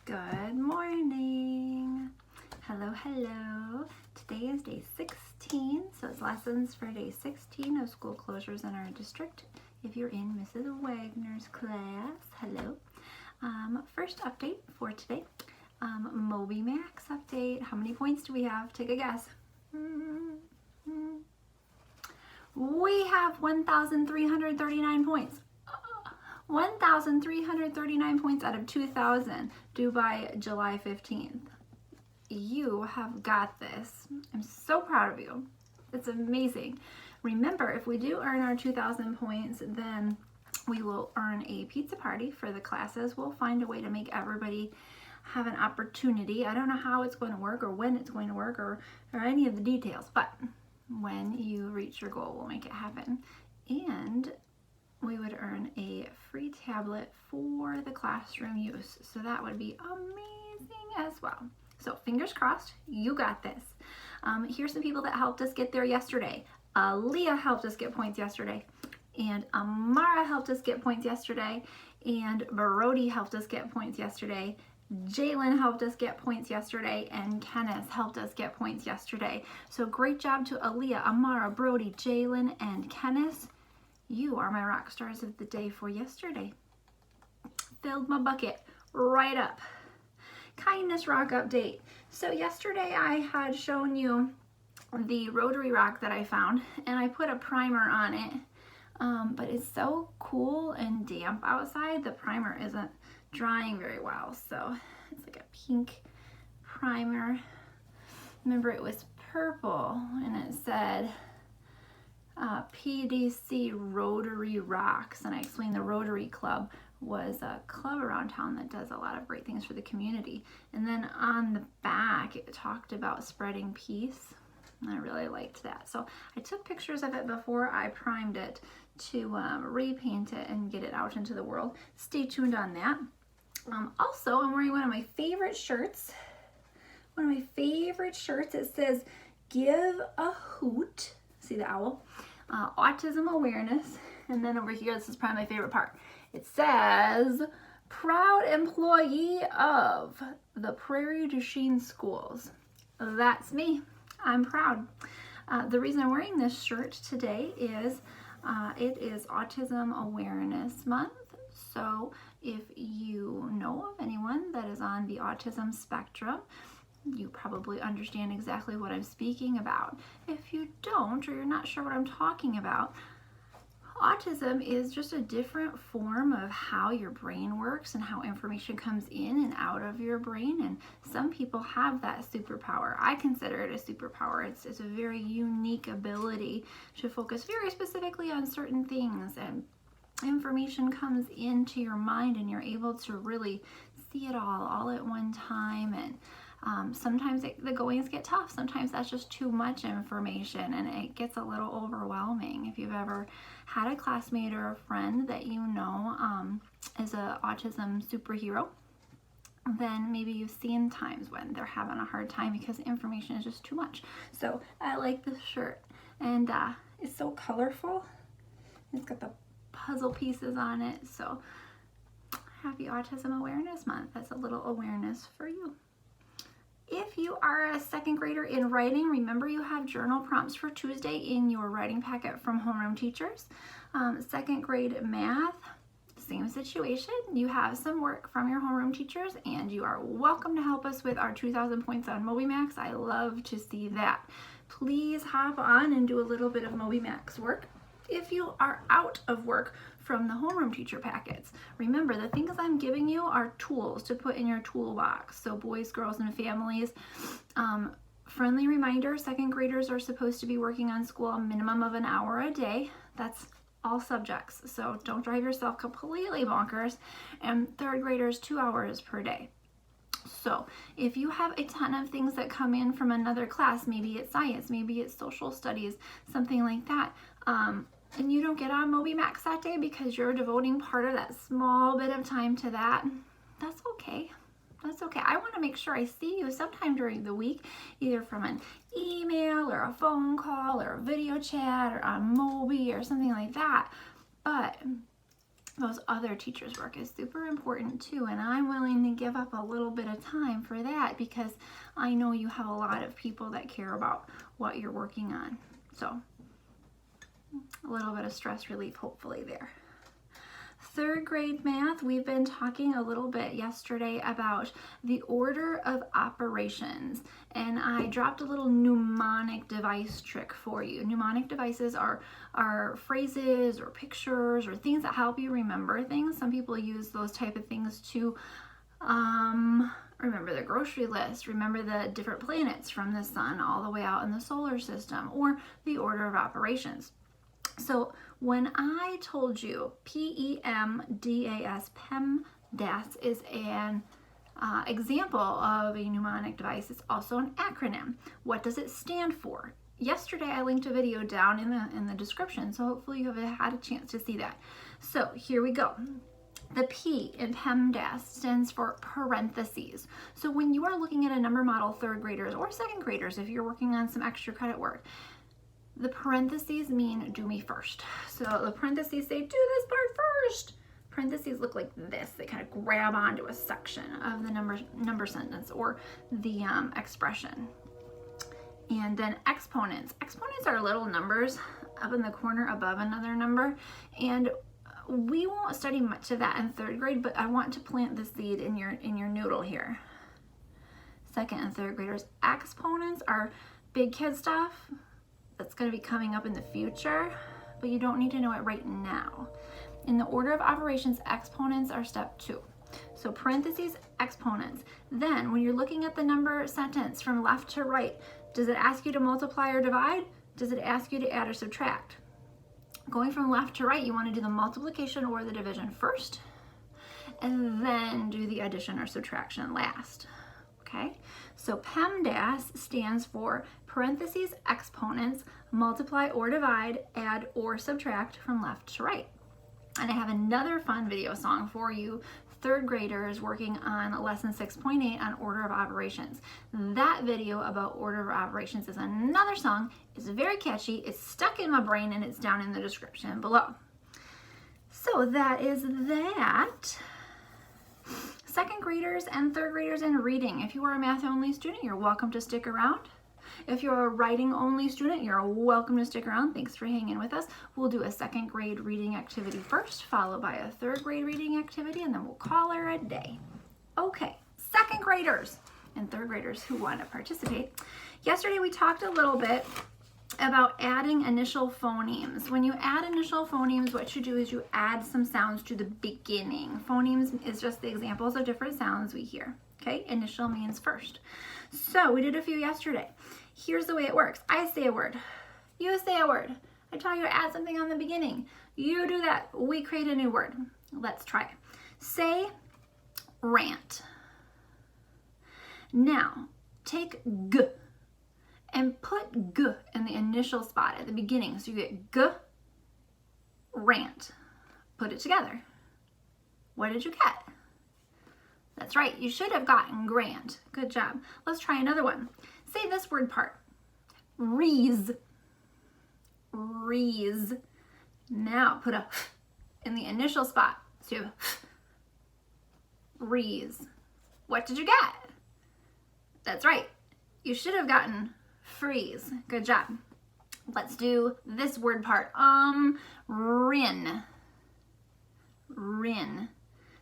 Good morning. Hello. Today is day 16, so it's lessons for day 16 of school closures in our district. If you're in Mrs. Wagner's class, hello. First update for today, MobyMax update. How many points do we have? Take a guess. We have 1,339 points. 1,339 points out of 2,000 due by July 15th. You have got this. I'm so proud of you. It's amazing. Remember, if we do earn our 2,000 points, then we will earn a pizza party for the classes. We'll find a way to make everybody have an opportunity. I don't know how it's going to work or when it's going to work or any of the details, but when you reach your goal, we'll make it happen. And we would earn a free tablet for the classroom use. So that would be amazing as well. So fingers crossed, you got this. Here's some people that helped us get there yesterday. Leah helped us get points yesterday. And Amara helped us get points yesterday. And Brody helped us get points yesterday. Jalen helped us get points yesterday, and Kenneth helped us get points yesterday. So great job to Aaliyah, Amara, Brody, Jalen, and Kenneth. You are my rock stars of the day for yesterday. Filled my bucket right up. Kindness rock update. So yesterday I had shown you the rotary rock that I found, and I put a primer on it. But it's so cool and damp outside, the primer isn't drying very well. So it's like a pink primer. Remember, it was purple and it said PDC Rotary Rocks, and I explained the Rotary Club was a club around town that does a lot of great things for the community. And then on the back it talked about spreading peace, and I really liked that. So I took pictures of it before I primed it to repaint it and get it out into the world. Stay tuned on that. Also, I'm wearing one of my favorite shirts. It says "Give a Hoot." See the owl? Autism awareness. And then over here, this is probably my favorite part. It says, "Proud employee of the Prairie du Chien Schools." That's me. I'm proud. The reason I'm wearing this shirt today is it is Autism Awareness Month. So if you know of anyone that is on the autism spectrum, you probably understand exactly what I'm speaking about. If you don't, or you're not sure what I'm talking about, autism is just a different form of how your brain works and how information comes in and out of your brain. And some people have that superpower. I consider it a superpower. It's a very unique ability to focus very specifically on certain things, and information comes into your mind and you're able to really see it all at one time. And sometimes the goings get tough. Sometimes that's just too much information and it gets a little overwhelming. If you've ever had a classmate or a friend that you know is an autism superhero, then maybe you've seen times when they're having a hard time because information is just too much. So I like this shirt, and it's so colorful. It's got the puzzle pieces on it. So happy Autism Awareness Month. That's a little awareness for you. If you are a second grader in writing, remember you have journal prompts for Tuesday in your writing packet from homeroom teachers. Second grade math, same situation. You have some work from your homeroom teachers, and you are welcome to help us with our 2,000 points on MobyMax. I love to see that. Please hop on and do a little bit of MobyMax work. If you are out of work from the homeroom teacher packets, remember the things I'm giving you are tools to put in your toolbox. So boys, girls, and families. Friendly reminder, second graders are supposed to be working on school a minimum of an hour a day. That's all subjects, so don't drive yourself completely bonkers. And third graders, 2 hours per day. So if you have a ton of things that come in from another class, maybe it's science, maybe it's social studies, something like that, and you don't get on MobyMax that day because you're devoting part of that small bit of time to that, that's okay. That's okay. I want to make sure I see you sometime during the week, either from an email or a phone call or a video chat or on Moby or something like that. But those other teachers' work is super important too, and I'm willing to give up a little bit of time for that because I know you have a lot of people that care about what you're working on. So a little bit of stress relief hopefully there. Third grade math, we've been talking a little bit yesterday about the order of operations, and I dropped a little mnemonic device trick for you. Mnemonic devices are phrases or pictures or things that help you remember things. Some people use those type of things to remember the grocery list, remember the different planets from the sun all the way out in the solar system, or the order of operations. So when I told you PEMDAS, PEMDAS is an example of a mnemonic device. It's also an acronym. What does it stand for? Yesterday I linked a video down in the description, so hopefully you have had a chance to see that. So here we go. The P in PEMDAS stands for parentheses. So when you are looking at a number model, third graders or second graders, if you're working on some extra credit work, the parentheses mean do me first. So the parentheses say do this part first. Parentheses look like this. They kind of grab onto a section of the number sentence or the expression. And then exponents. Exponents are little numbers up in the corner above another number. And we won't study much of that in third grade, but I want to plant the seed in your noodle here. Second and third graders. Exponents are big kid stuff. That's going to be coming up in the future, but you don't need to know it right now. In the order of operations, exponents are step 2. So parentheses, exponents. Then when you're looking at the number sentence from left to right, does it ask you to multiply or divide? Does it ask you to add or subtract? Going from left to right, you want to do the multiplication or the division first, and then do the addition or subtraction last. Okay, so PEMDAS stands for parentheses, exponents, multiply or divide, add or subtract from left to right. And I have another fun video song for you, third graders working on lesson 6.8 on order of operations. That video about order of operations is another song. It's very catchy. It's stuck in my brain and it's down in the description below. So that is that. Second graders and third graders in reading. If you are a math only student, you're welcome to stick around. If you're a writing only student, you're welcome to stick around. Thanks for hanging with us. We'll do a second grade reading activity first, followed by a third grade reading activity, and then we'll call her a day. Okay, second graders and third graders who want to participate. Yesterday we talked a little bit about adding initial phonemes. When you add initial phonemes, what you do is you add some sounds to the beginning. Phonemes is just the examples of different sounds we hear. Okay, initial means first. So we did a few yesterday. Here's the way it works. I say a word. You say a word. I tell you to add something on the beginning. You do that. We create a new word. Let's try it. Say rant. Now, take g and put g in the initial spot at the beginning. So you get g, rant. Put it together. What did you get? That's right, you should have gotten grant. Good job. Let's try another one. Say this word part. Rees. Rees. Now put a in the initial spot. So you have rees. What did you get? That's right. You should have gotten freeze. Good job. Let's do this word part. Rin. Rin.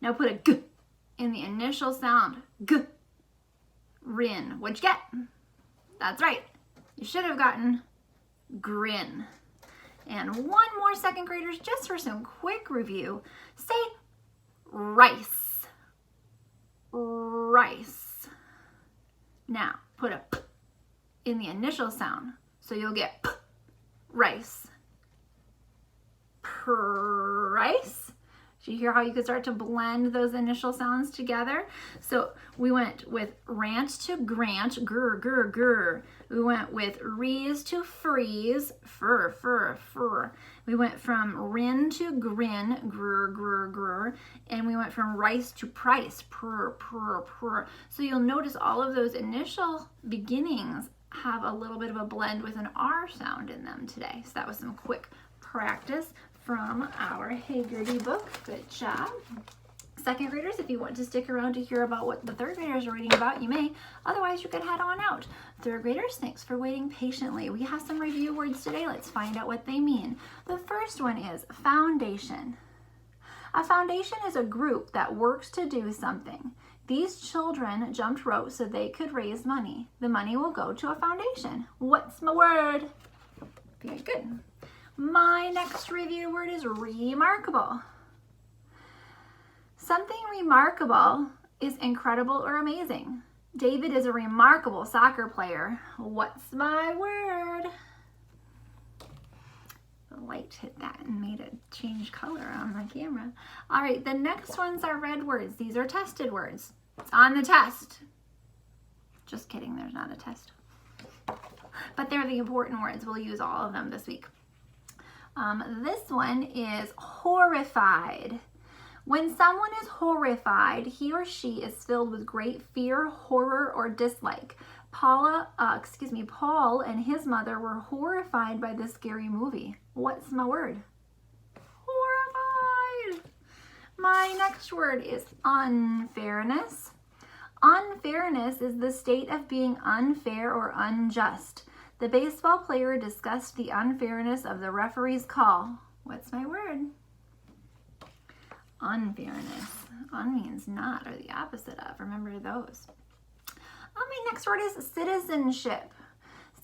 Now put a g in the initial sound. G. Rin. What'd you get? That's right. You should have gotten grin. And one more, second graders, just for some quick review. Say rice. Rice. Now put a p in the initial sound. So you'll get p, rice. Price. Do you hear how you could start to blend those initial sounds together? So we went with rant to grant, grr, grr, grr. We went with rees to freeze, fur, fur, fur. We went from rin to grin, grr, grr, grr. And we went from rice to price, prr, prr, prr. So you'll notice all of those initial beginnings have a little bit of a blend with an R sound in them today. So that was some quick practice from our Haggerty book. Good job. Second graders, if you want to stick around to hear about what the third graders are reading about, you may. Otherwise, you can head on out. Third graders, thanks for waiting patiently. We have some review words today. Let's find out what they mean. The first one is foundation. A foundation is a group that works to do something. These children jumped rope so they could raise money. The money will go to a foundation. What's my word? Very good. My next review word is remarkable. Something remarkable is incredible or amazing. David is a remarkable soccer player. What's my word? The light hit that and made it change color on my camera. All right, the next ones are red words. These are tested words. It's on the test. Just kidding, there's not a test. But they're the important words. We'll use all of them this week. This one is horrified. When someone is horrified, he or she is filled with great fear, horror, or dislike. Paul and his mother were horrified by this scary movie. What's my word? Horrified. My next word is unfairness. Unfairness is the state of being unfair or unjust. The baseball player discussed the unfairness of the referee's call. What's my word? Unfairness. Un means not, or the opposite of. Remember those. My next word is citizenship.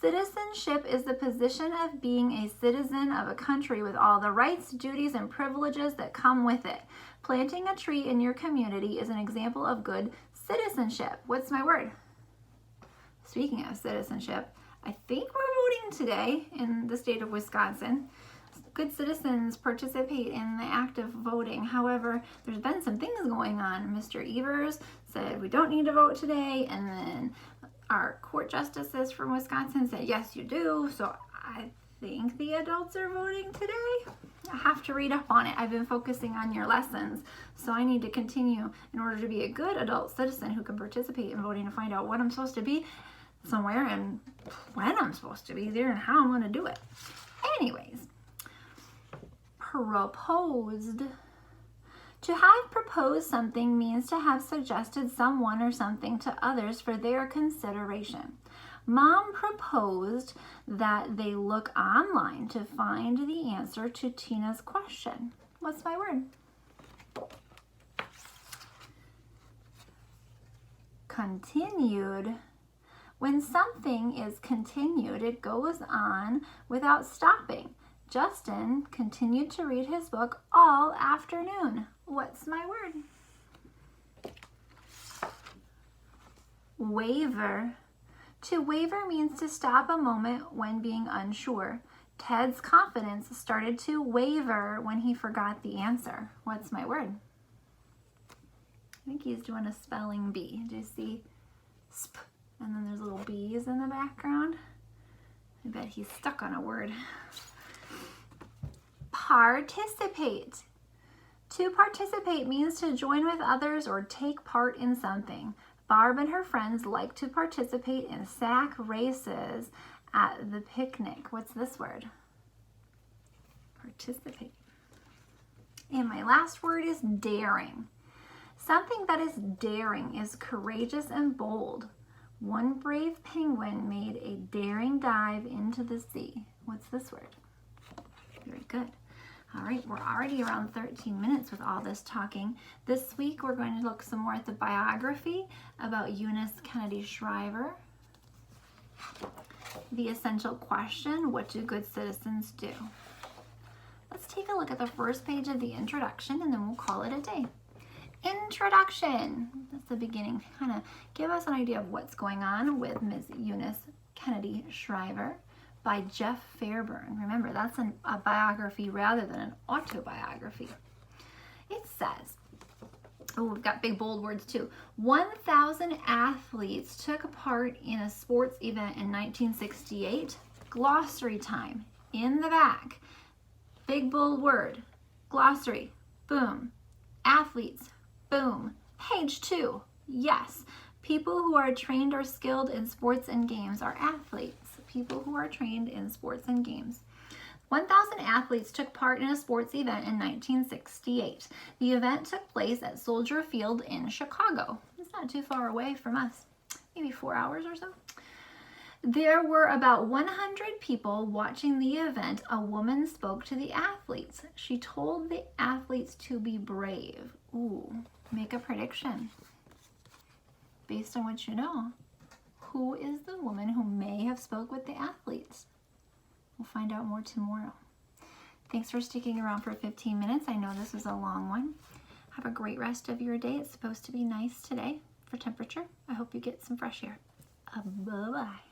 Citizenship is the position of being a citizen of a country with all the rights, duties, and privileges that come with it. Planting a tree in your community is an example of good citizenship. What's my word? Speaking of citizenship, I think we're voting today in the state of Wisconsin. Good citizens participate in the act of voting. However, there's been some things going on. Mr. Evers said we don't need to vote today, and then our court justices from Wisconsin said yes, you do. So I think the adults are voting today. I have to read up on it. I've been focusing on your lessons, so I need to continue in order to be a good adult citizen who can participate in voting to find out what I'm supposed to be somewhere and when I'm supposed to be there and how I'm going to do it. Anyways. Proposed. To have proposed something means to have suggested someone or something to others for their consideration. Mom proposed that they look online to find the answer to Tina's question. What's my word? Continued. When something is continued, it goes on without stopping. Justin continued to read his book all afternoon. What's my word? Waver. To waver means to stop a moment when being unsure. Ted's confidence started to waver when he forgot the answer. What's my word? I think he's doing a spelling bee. Do you see sp? And then there's little bees in the background. I bet he's stuck on a word. Participate. To participate means to join with others or take part in something. Barb and her friends like to participate in sack races at the picnic. What's this word? Participate. And my last word is daring. Something that is daring is courageous and bold. One brave penguin made a daring dive into the sea. What's this word? Very good. All right, we're already around 13 minutes with all this talking. This week, we're going to look some more at the biography about Eunice Kennedy Shriver. The essential question, what do good citizens do? Let's take a look at the first page of the introduction, and then we'll call it a day. Introduction. That's the beginning. Kind of give us an idea of what's going on with Ms. Eunice Kennedy Shriver by Jeff Fairburn. Remember, that's a biography rather than an autobiography. It says, oh, we've got big bold words too. 1,000 athletes took part in a sports event in 1968. Glossary time. In the back. Big bold word. Glossary. Boom. Athletes. Boom. Page 2. Yes. People who are trained or skilled in sports and games are athletes. People who are trained in sports and games. 1,000 athletes took part in a sports event in 1968. The event took place at Soldier Field in Chicago. It's not too far away from us, maybe 4 hours or so. There were about 100 people watching the event. A woman spoke to the athletes. She told the athletes to be brave. Ooh, make a prediction based on what you know. Who is the woman who may have spoke with the athletes? We'll find out more tomorrow. Thanks for sticking around for 15 minutes. I know this was a long one. Have a great rest of your day. It's supposed to be nice today for temperature. I hope you get some fresh air. Bye-bye.